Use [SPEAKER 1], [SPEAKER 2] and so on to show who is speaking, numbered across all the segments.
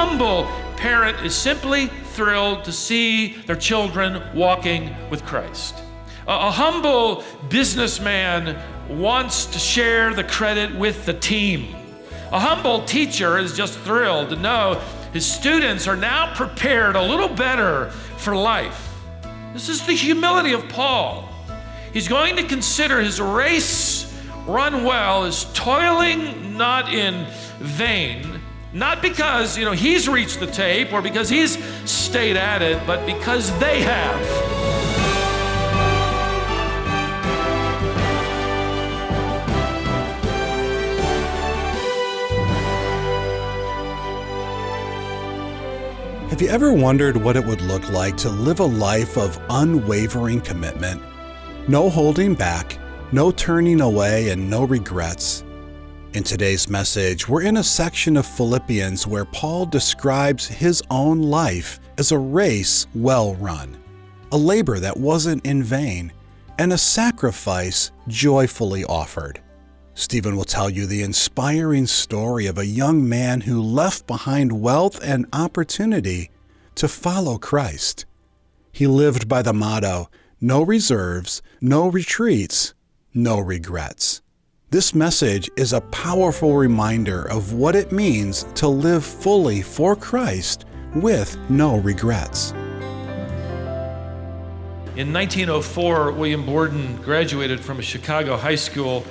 [SPEAKER 1] humble parent is simply thrilled to see their children walking with Christ. A humble businessman wants to share the credit with the team. A humble teacher is just thrilled to know his students are now prepared a little better for life. This is the humility of Paul. He's going to consider his race run well as toiling not in vain, not because he's reached the tape or because he's stayed at it, but because they have.
[SPEAKER 2] Have you ever wondered what it would look like to live a life of unwavering commitment? No holding back, no turning away, and no regrets. In today's message, we're in a section of Philippians where Paul describes his own life as a race well run, a labor that wasn't in vain, and a sacrifice joyfully offered. Stephen will tell you the inspiring story of a young man who left behind wealth and opportunity to follow Christ. He lived by the motto, no reserves, no retreats, no regrets. This message is a powerful reminder of what it means to live fully for Christ with no regrets.
[SPEAKER 1] In 1904, William Borden graduated from a Chicago high school.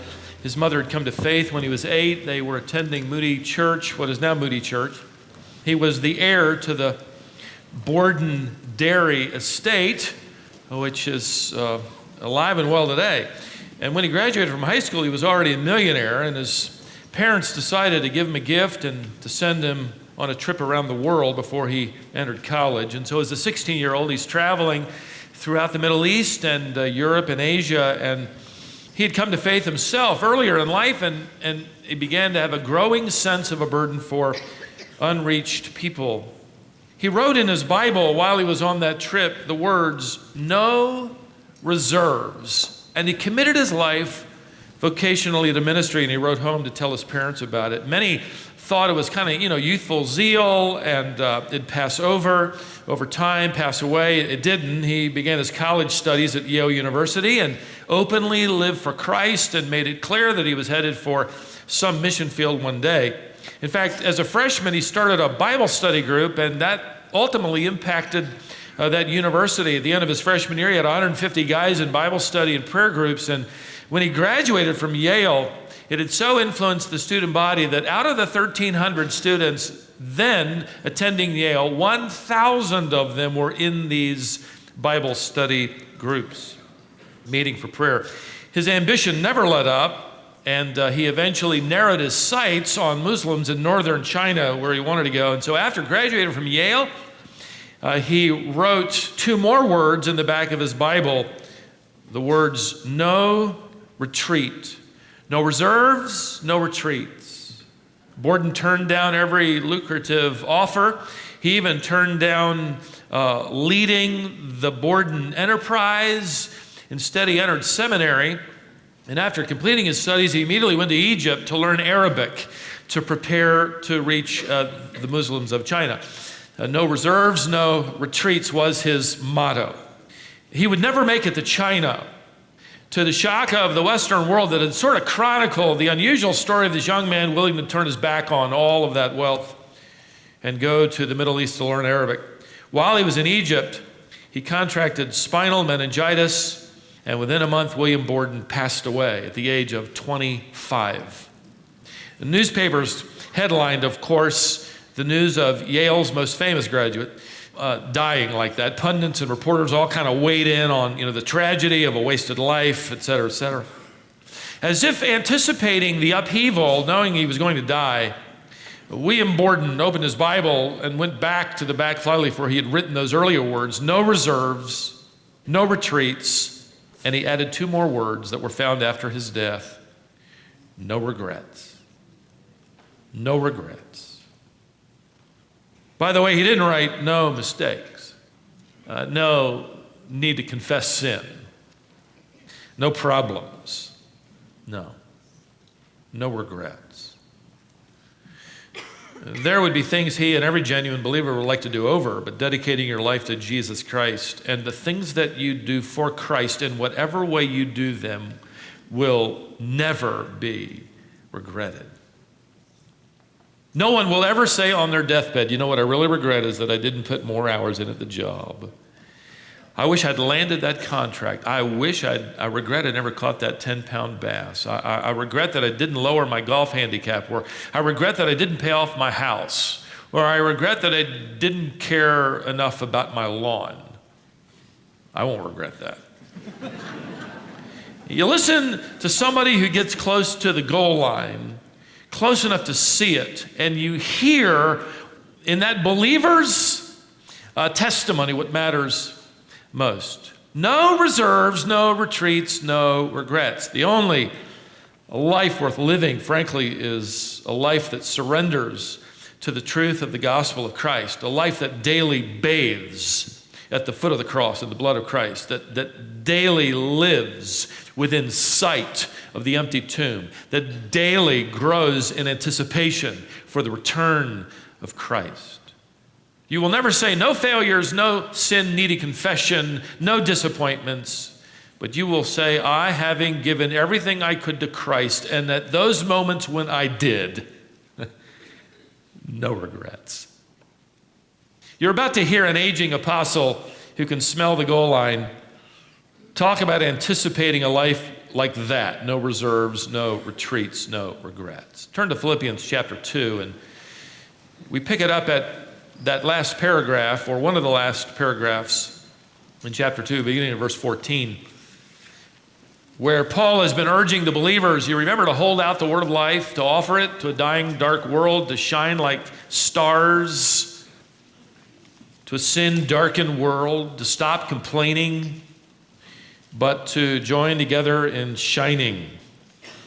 [SPEAKER 1] His mother had come to faith when he was 8. They were attending Moody Church, what is now Moody Church. He was the heir to the Borden Dairy Estate, which is alive and well today. And when he graduated from high school, he was already a millionaire, and his parents decided to give him a gift and to send him on a trip around the world before he entered college. And so as a 16-year-old, he's traveling throughout the Middle East and Europe and Asia, and he had come to faith himself earlier in life, and he began to have a growing sense of a burden for unreached people. He wrote in his Bible while he was on that trip the words, "No reserves." And he committed his life vocationally to ministry, and he wrote home to tell his parents about it. Many thought it was kind of, youthful zeal, and it'd pass over time, pass away. It didn't. He began his college studies at Yale University and openly lived for Christ and made it clear that he was headed for some mission field one day. In fact, as a freshman, he started a Bible study group, and that ultimately impacted that university. At the end of his freshman year, he had 150 guys in Bible study and prayer groups. And when he graduated from Yale, it had so influenced the student body that out of the 1,300 students then attending Yale, 1,000 of them were in these Bible study groups, meeting for prayer. His ambition never let up, and he eventually narrowed his sights on Muslims in northern China, where he wanted to go. And so after graduating from Yale, he wrote 2 more words in the back of his Bible, the words, "No retreat." No reserves, no retreats. Borden turned down every lucrative offer. He even turned down leading the Borden enterprise. Instead, he entered seminary, and after completing his studies, he immediately went to Egypt to learn Arabic to prepare to reach the Muslims of China. No reserves, no retreats was his motto. He would never make it to China. To the shock of the Western world that had sort of chronicled the unusual story of this young man willing to turn his back on all of that wealth and go to the Middle East to learn Arabic. While he was in Egypt, he contracted spinal meningitis, and within a month, William Borden passed away at the age of 25. The newspapers headlined, of course, the news of Yale's most famous graduate dying like that. Pundits and reporters all kind of weighed in on, the tragedy of a wasted life, et cetera, et cetera. As if anticipating the upheaval, knowing he was going to die, William Borden opened his Bible and went back to the back flyleaf where he had written those earlier words, "No reserves, no retreats," and he added 2 more words that were found after his death, "No regrets." No regrets. By the way, he didn't write no mistakes, no need to confess sin, no problems, no regrets. There would be things he and every genuine believer would like to do over, but dedicating your life to Jesus Christ and the things that you do for Christ in whatever way you do them will never be regretted. No one will ever say on their deathbed, you know what I really regret is that I didn't put more hours in at the job. I wish I'd landed that contract. I regret I never caught that 10-pound bass. I regret that I didn't lower my golf handicap, or I regret that I didn't pay off my house, or I regret that I didn't care enough about my lawn. I won't regret that. You listen to somebody who gets close to the goal line, close enough to see it, and you hear in that believer's testimony what matters most. No reserves, no retreats, no regrets. The only life worth living, frankly, is a life that surrenders to the truth of the gospel of Christ, a life that daily bathes at the foot of the cross in the blood of Christ, that daily lives within sight of the empty tomb, that daily grows in anticipation for the return of Christ. You will never say no failures, no sin-needy confession, no disappointments, but you will say, I, having given everything I could to Christ, and at those moments when I did, no regrets. You're about to hear an aging apostle who can smell the goal line talk about anticipating a life like that. No reserves, no retreats, no regrets. Turn to Philippians chapter 2, and we pick it up at that last paragraph, or one of the last paragraphs in chapter 2, beginning in verse 14, where Paul has been urging the believers, you remember, to hold out the word of life, to offer it to a dying, dark world, to shine like stars to a sin-darkened world, to stop complaining, but to join together in shining.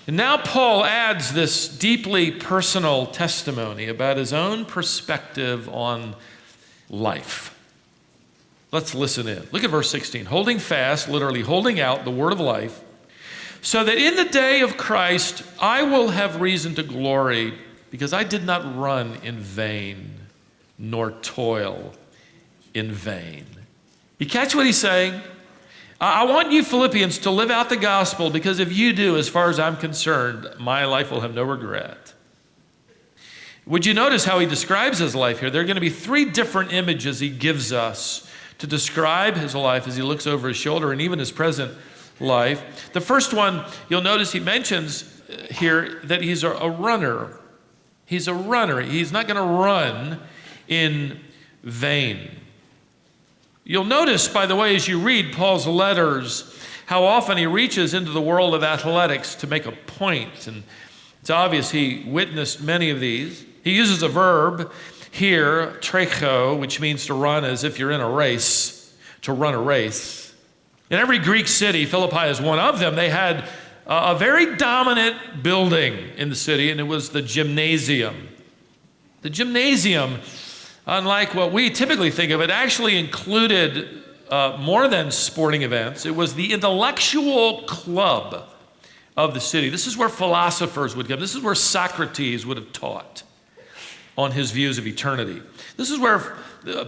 [SPEAKER 1] And now Paul adds this deeply personal testimony about his own perspective on life. Let's listen in. Look at verse 16. Holding fast, literally holding out the word of life, so that in the day of Christ I will have reason to glory, because I did not run in vain, nor toil in vain. You catch what he's saying? I want you Philippians to live out the gospel, because if you do, as far as I'm concerned, my life will have no regret. Would you notice how he describes his life here? There are going to be three different images he gives us to describe his life as he looks over his shoulder, and even his present life. The first one, you'll notice he mentions here that he's a runner. He's a runner. He's not going to run in vain. You'll notice, by the way, as you read Paul's letters, how often he reaches into the world of athletics to make a point. And it's obvious he witnessed many of these. He uses a verb here, trecho, which means to run as if you're in a race, to run a race. In every Greek city, Philippi is one of them, they had a very dominant building in the city, and it was the gymnasium. The gymnasium, unlike what we typically think of, it actually included more than sporting events. It was the intellectual club of the city. This is where philosophers would come. This is where Socrates would have taught on his views of eternity. This is where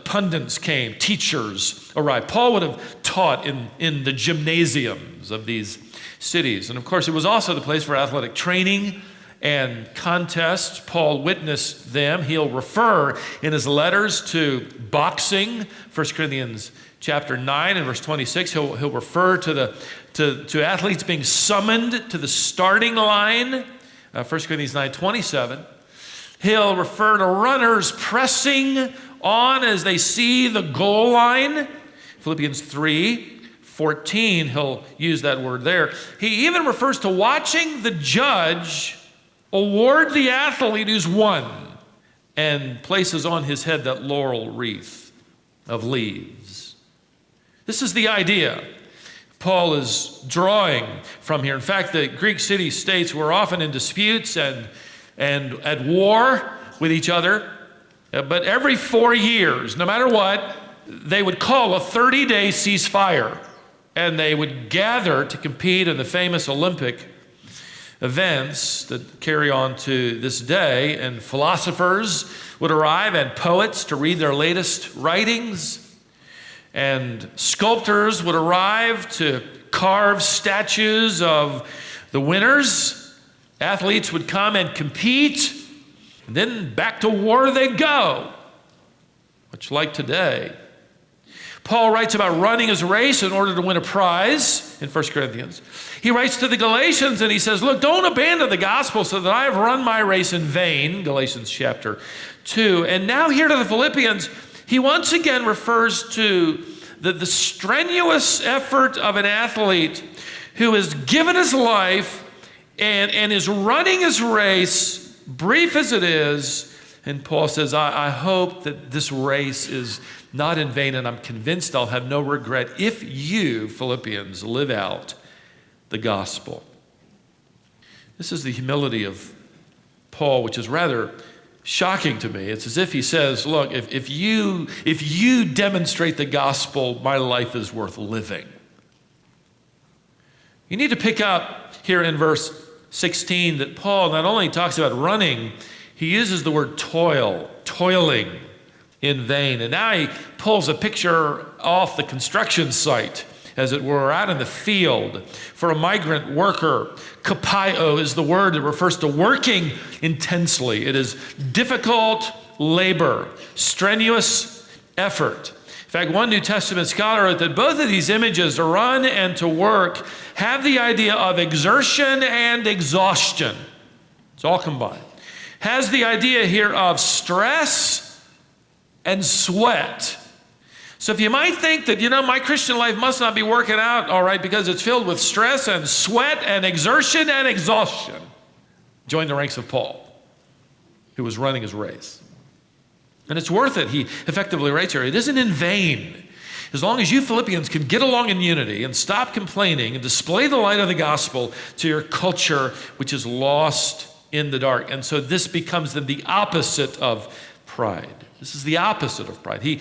[SPEAKER 1] pundits came, teachers arrived. Paul would have taught in the gymnasiums of these cities. And of course, it was also the place for athletic training and contests. Paul witnessed them. He'll refer in his letters to boxing, 1 Corinthians chapter 9 and verse 26. He'll refer to athletes being summoned to the starting line, 1 Corinthians 9:27. He'll refer to runners pressing on as they see the goal line, Philippians 3:14. He'll use that word there. He even refers to watching the judge award the athlete who's won, and places on his head that laurel wreath of leaves. This is the idea Paul is drawing from here. In fact, the Greek city-states were often in disputes and at war with each other, but every 4 years, no matter what, they would call a 30-day ceasefire, and they would gather to compete in the famous Olympic events that carry on to this day, and philosophers would arrive and poets to read their latest writings, and sculptors would arrive to carve statues of the winners. Athletes would come and compete, and then back to war they'd go, much like today. Paul writes about running his race in order to win a prize in 1 Corinthians. He writes to the Galatians and he says, look, don't abandon the gospel so that I have run my race in vain, Galatians chapter 2. And now here to the Philippians, he once again refers to the strenuous effort of an athlete who has given his life and is running his race, brief as it is. And Paul says, I hope that this race is not in vain, and I'm convinced I'll have no regret if you, Philippians, live out the gospel. This is the humility of Paul, which is rather shocking to me. It's as if he says, look, if you demonstrate the gospel, my life is worth living. You need to pick up here in verse 16 that Paul not only talks about running, he uses the word toiling in vain. And now he pulls a picture off the construction site, as it were, out in the field. For a migrant worker, kapio is the word that refers to working intensely. It is difficult labor, strenuous effort. In fact, one New Testament scholar wrote that both of these images, to run and to work, have the idea of exertion and exhaustion. It's all combined. Has the idea here of stress and sweat. So if you might think that, my Christian life must not be working out all right because it's filled with stress and sweat and exertion and exhaustion, join the ranks of Paul, who was running his race. And it's worth it, he effectively writes here. It isn't in vain. As long as you Philippians can get along in unity and stop complaining and display the light of the gospel to your culture, which is lost in the dark. And so this becomes then the opposite of pride. This is the opposite of pride. He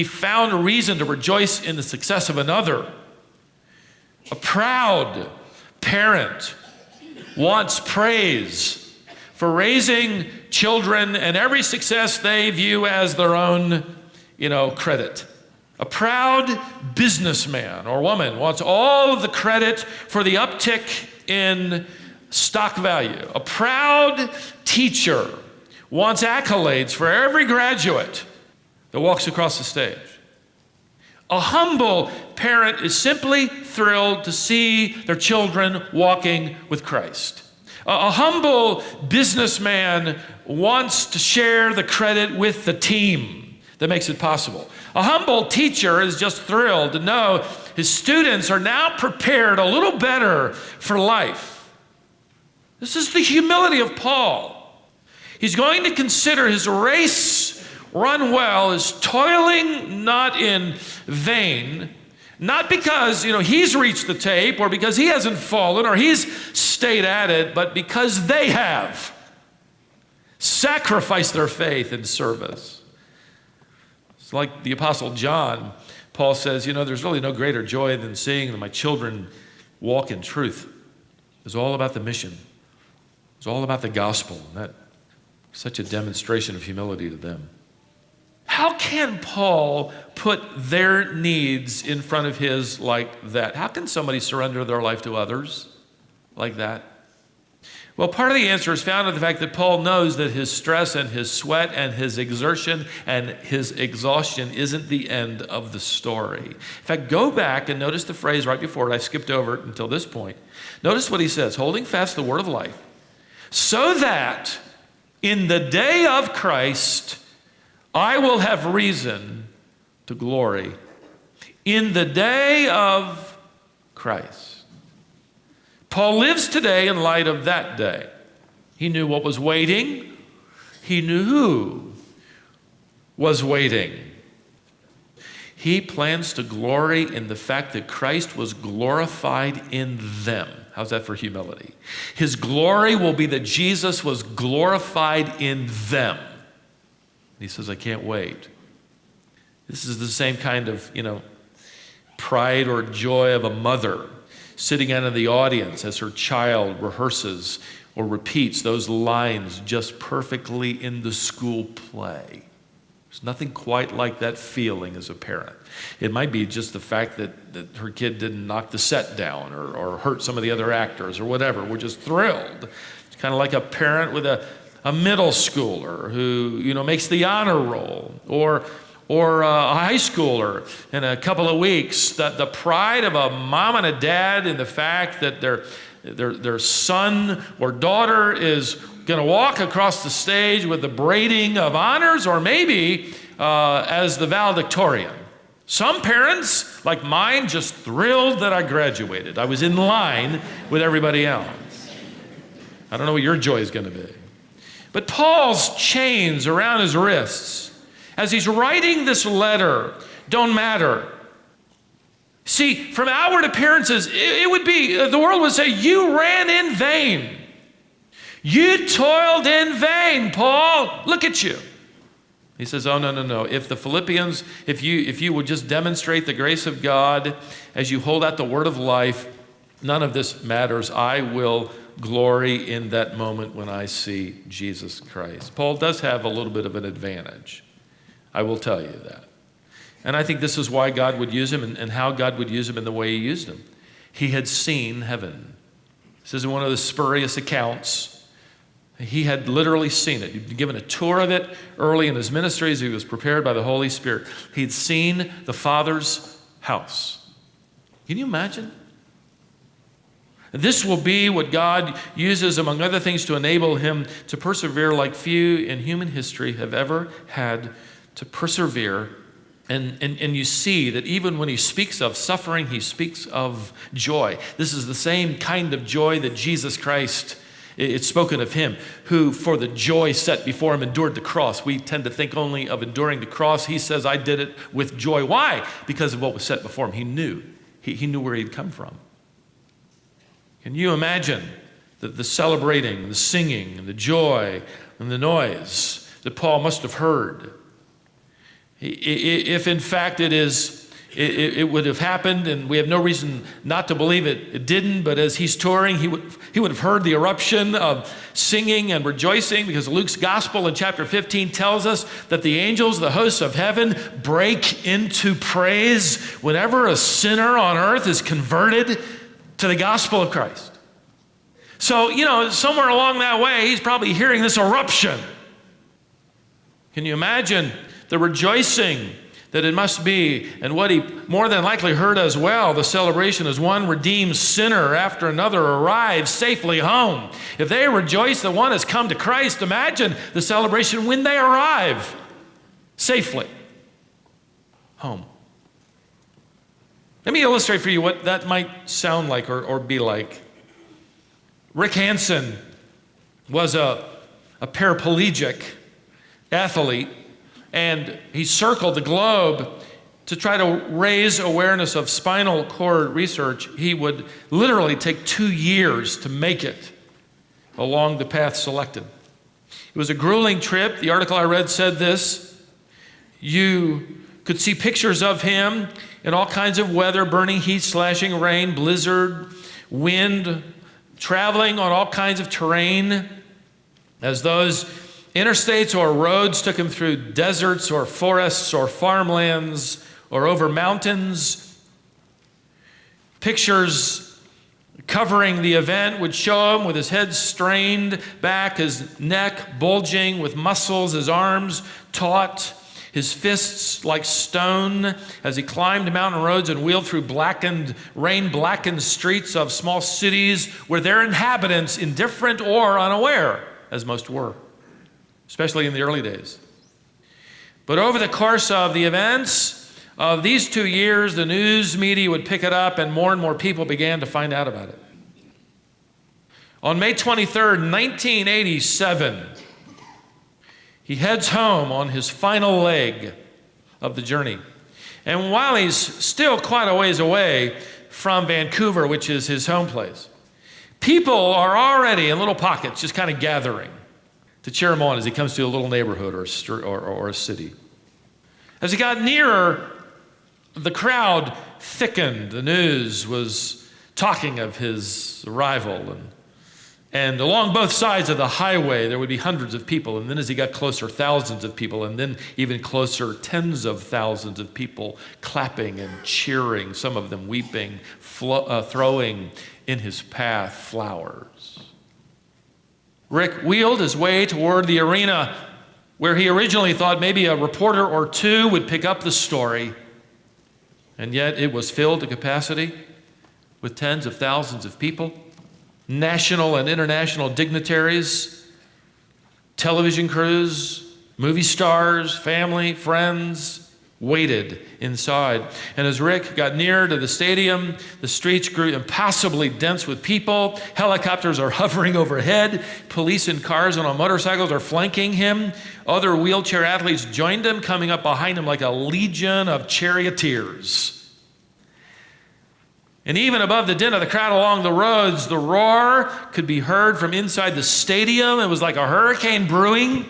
[SPEAKER 1] found a reason to rejoice in the success of another. A proud parent wants praise for raising children and every success they view as their own, credit. A proud businessman or woman wants all of the credit for the uptick in stock value. A proud teacher wants accolades for every graduate that walks across the stage. A humble parent is simply thrilled to see their children walking with Christ. A humble businessman wants to share the credit with the team that makes it possible. A humble teacher is just thrilled to know his students are now prepared a little better for life. This is the humility of Paul. He's going to consider his race run well as toiling not in vain, not because, he's reached the tape or because he hasn't fallen or he's stayed at it, but because they have sacrificed their faith in service. It's like the Apostle John. Paul says, there's really no greater joy than seeing that my children walk in truth. It's all about the mission. It's all about the gospel. And that such a demonstration of humility to them. How can Paul put their needs in front of his like that? How can somebody surrender their life to others like that? Well, part of the answer is found in the fact that Paul knows that his stress and his sweat and his exertion and his exhaustion isn't the end of the story. In fact, go back and notice the phrase right before it. I skipped over it until this point. Notice what he says, holding fast the word of life, so that in the day of Christ, I will have reason to glory. In the day of Christ. Paul lives today in light of that day. He knew what was waiting. He knew who was waiting. He plans to glory in the fact that Christ was glorified in them. How's that for humility? His glory will be that Jesus was glorified in them. He says, I can't wait. This is the same kind of, pride or joy of a mother sitting out in the audience as her child rehearses or repeats those lines just perfectly in the school play. There's nothing quite like that feeling as a parent. It might be just the fact that her kid didn't knock the set down or hurt some of the other actors or whatever. We're just thrilled. It's kind of like a parent with a middle schooler who, makes the honor roll, or a high schooler in a couple of weeks. The pride of a mom and a dad in the fact that their son or daughter is going to walk across the stage with the braiding of honors, or maybe as the valedictorian. Some parents, like mine, just thrilled that I graduated. I was in line with everybody else. I don't know what your joy is going to be. But Paul's chains around his wrists, as he's writing this letter, don't matter. See, from outward appearances, it would be, the world would say, you ran in vain. You toiled in vain, Paul. Look at you. He says, oh, no. If the Philippians, if you would just demonstrate the grace of God as you hold out the word of life, none of this matters. I will glory in that moment when I see Jesus Christ. Paul does have a little bit of an advantage. I will tell you that. And I think this is why God would use him and how God would use him in the way he used him. He had seen heaven. This is one of the spurious accounts. He had literally seen it. He'd been given a tour of it early in his ministry as he was prepared by the Holy Spirit. He'd seen the Father's house. Can you imagine? This will be what God uses, among other things, to enable him to persevere like few in human history have ever had to persevere. And you see that even when he speaks of suffering, he speaks of joy. This is the same kind of joy that Jesus Christ, it's spoken of him, who for the joy set before him endured the cross. We tend to think only of enduring the cross. He says, I did it with joy. Why? Because of what was set before him. He knew. He knew where he'd come from. Can you imagine the celebrating, the singing, and the joy, and the noise that Paul must have heard? If in fact it would have happened, and we have no reason not to believe it didn't, but as he's touring, he would have heard the eruption of singing and rejoicing, because Luke's gospel in chapter 15 tells us that the angels, the hosts of heaven, break into praise whenever a sinner on earth is converted to the gospel of Christ. So, somewhere along that way, he's probably hearing this eruption. Can you imagine the rejoicing that it must be, and what he more than likely heard as well, the celebration as one redeemed sinner after another arrives safely home. If they rejoice that one has come to Christ, imagine the celebration when they arrive safely home. Let me illustrate for you what that might sound like or be like. Rick Hansen was a paraplegic athlete, and he circled the globe to try to raise awareness of spinal cord research. He would literally take 2 years to make it along the path selected. It was a grueling trip. The article I read said this: you could see pictures of him in all kinds of weather, burning heat, slashing rain, blizzard, wind, traveling on all kinds of terrain, as those interstates or roads took him through deserts or forests or farmlands or over mountains. Pictures covering the event would show him with his head strained back, his neck bulging with muscles, his arms taut, his fists like stone as he climbed mountain roads and wheeled through rain-blackened streets of small cities where their inhabitants, indifferent or unaware, as most were, especially in the early days. But over the course of the events of these 2 years, the news media would pick it up, and more people began to find out about it. On May 23rd, 1987, he heads home on his final leg of the journey. And while he's still quite a ways away from Vancouver, which is his home place, people are already in little pockets just kind of gathering to cheer him on as he comes to a little neighborhood or a city. As he got nearer, the crowd thickened. The news was talking of his arrival. And along both sides of the highway, there would be hundreds of people. And then as he got closer, thousands of people. And then even closer, tens of thousands of people clapping and cheering, some of them weeping, throwing in his path flowers. Rick wheeled his way toward the arena where he originally thought maybe a reporter or two would pick up the story. And yet it was filled to capacity with tens of thousands of people. National and international dignitaries, television crews, movie stars, family, friends waited inside. And as Rick got near to the stadium, the streets grew impossibly dense with people. Helicopters are hovering overhead. Police in cars and on motorcycles are flanking him. Other wheelchair athletes joined him, coming up behind him like a legion of charioteers. And even above the din of the crowd along the roads, the roar could be heard from inside the stadium. It was like a hurricane brewing.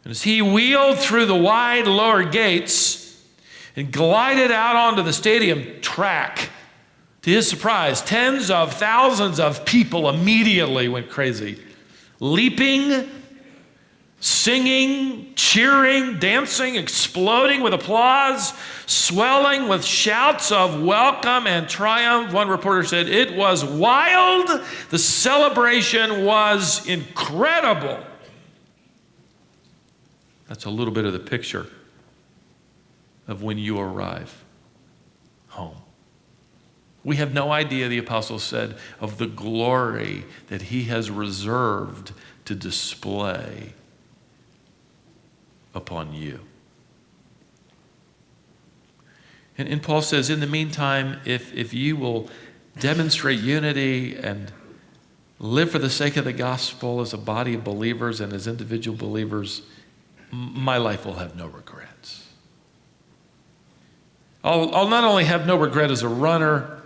[SPEAKER 1] And as he wheeled through the wide lower gates and glided out onto the stadium track, to his surprise, tens of thousands of people immediately went crazy, leaping, singing, cheering, dancing, exploding with applause, swelling with shouts of welcome and triumph. One reporter said, "It was wild. The celebration was incredible." That's a little bit of the picture of when you arrive home. We have no idea, the apostle said, of the glory that he has reserved to display upon you. And Paul says, in the meantime, if you will demonstrate unity and live for the sake of the gospel as a body of believers and as individual believers, my life will have no regrets. I'll not only have no regret as a runner,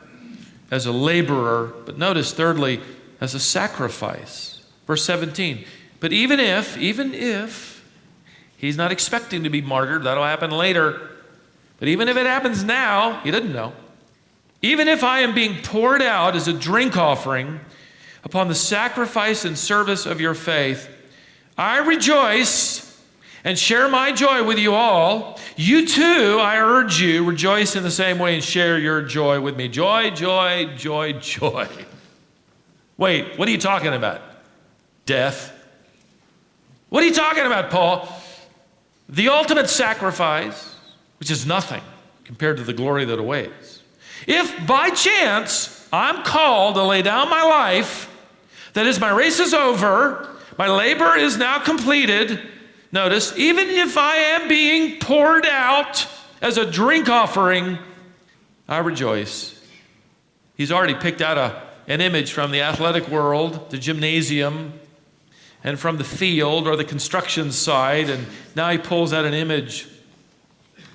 [SPEAKER 1] as a laborer, but notice thirdly, as a sacrifice. Verse 17, but even if he's not expecting to be martyred, that'll happen later, but even if it happens now, he doesn't know. Even if I am being poured out as a drink offering upon the sacrifice and service of your faith, I rejoice and share my joy with you all. You too, I urge you, rejoice in the same way and share your joy with me. Joy, joy, joy, joy. Wait, what are you talking about? Death. What are you talking about, Paul? The ultimate sacrifice, which is nothing compared to the glory that awaits. If by chance I'm called to lay down my life, that is, my race is over, my labor is now completed, notice, even if I am being poured out as a drink offering, I rejoice. He's already picked out an image from the athletic world, the gymnasium, and from the field or the construction site, and now he pulls out an image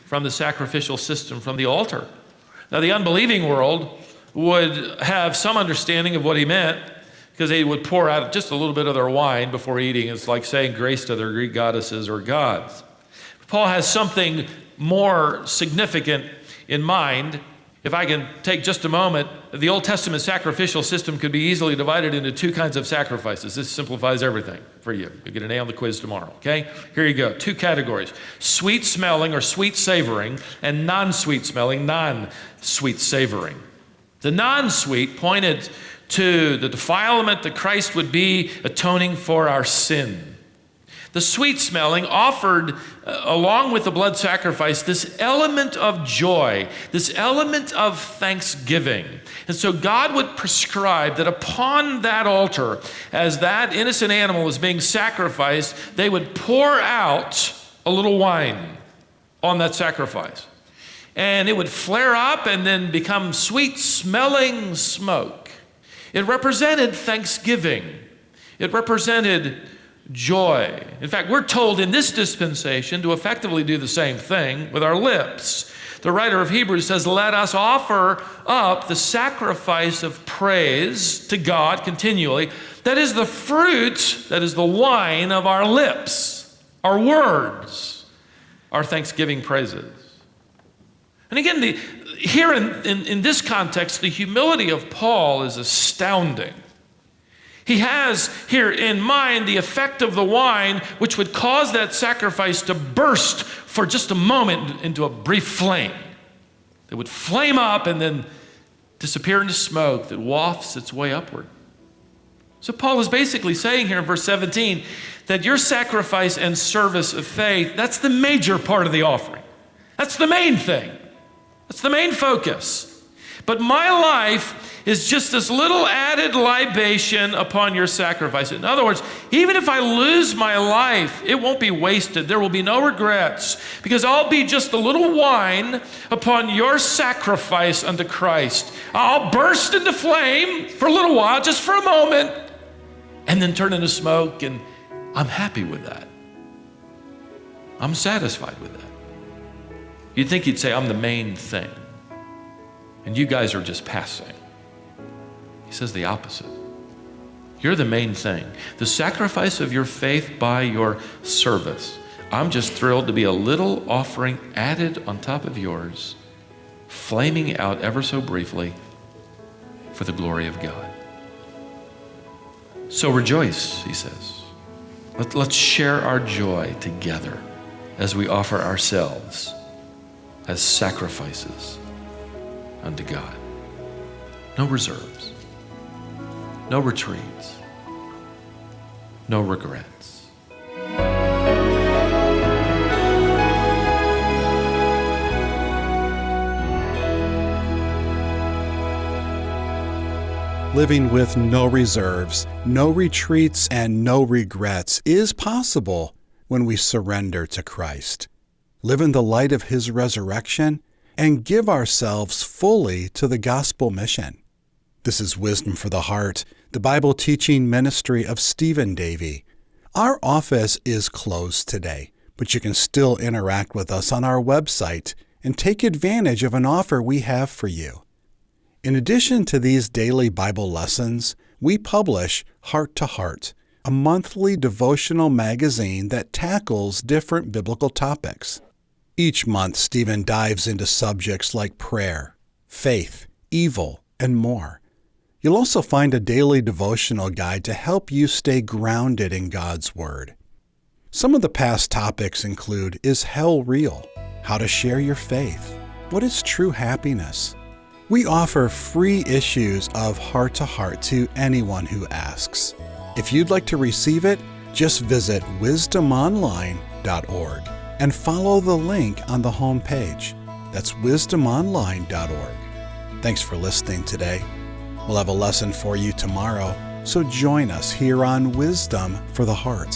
[SPEAKER 1] from the sacrificial system, from the altar. Now, the unbelieving world would have some understanding of what he meant, because they would pour out just a little bit of their wine before eating. It's like saying grace to their Greek goddesses or gods. Paul has something more significant in mind. If I can take just a moment, the Old Testament sacrificial system could be easily divided into two kinds of sacrifices. This simplifies everything for you. You'll get an A on the quiz tomorrow, okay? Here you go, two categories. Sweet smelling or sweet savoring, and non-sweet smelling, non-sweet savoring. The non-sweet pointed to the defilement that Christ would be atoning for our sin. The sweet smelling offered, along with the blood sacrifice, this element of joy, this element of thanksgiving. And so God would prescribe that upon that altar, as that innocent animal is being sacrificed, they would pour out a little wine on that sacrifice. And it would flare up and then become sweet smelling smoke. It represented thanksgiving. It represented joy. In fact, we're told in this dispensation to effectively do the same thing with our lips. The writer of Hebrews says, let us offer up the sacrifice of praise to God continually. That is the fruit, that is the wine of our lips, our words, our thanksgiving praises. And again, here in this context, the humility of Paul is astounding. He has here in mind the effect of the wine, which would cause that sacrifice to burst for just a moment into a brief flame. It would flame up and then disappear into smoke that wafts its way upward. So Paul is basically saying here in verse 17 that your sacrifice and service of faith, that's the major part of the offering. That's the main thing. That's the main focus. But my life is just this little added libation upon your sacrifice. In other words, even if I lose my life, it won't be wasted. There will be no regrets, because I'll be just a little wine upon your sacrifice unto Christ. I'll burst into flame for a little while, just for a moment, and then turn into smoke, and I'm happy with that. I'm satisfied with that. You'd think he'd say, I'm the main thing, and you guys are just passing. He says the opposite. You're the main thing. The sacrifice of your faith by your service. I'm just thrilled to be a little offering added on top of yours, flaming out ever so briefly for the glory of God. So rejoice, he says. Let's share our joy together as we offer ourselves as sacrifices unto God. No reserves. No retreats, no regrets.
[SPEAKER 2] Living with no reserves, no retreats, and no regrets is possible when we surrender to Christ, live in the light of His resurrection, and give ourselves fully to the gospel mission. This is Wisdom for the Heart, the Bible teaching ministry of Stephen Davey. Our office is closed today, but you can still interact with us on our website and take advantage of an offer we have for you. In addition to these daily Bible lessons, we publish Heart to Heart, a monthly devotional magazine that tackles different biblical topics. Each month, Stephen dives into subjects like prayer, faith, evil, and more. You'll also find a daily devotional guide to help you stay grounded in God's Word. Some of the past topics include, is hell real? How to share your faith? What is true happiness? We offer free issues of Heart to Heart to anyone who asks. If you'd like to receive it, just visit wisdomonline.org and follow the link on the home page. That's wisdomonline.org. Thanks for listening today. We'll have a lesson for you tomorrow, so join us here on Wisdom for the Heart.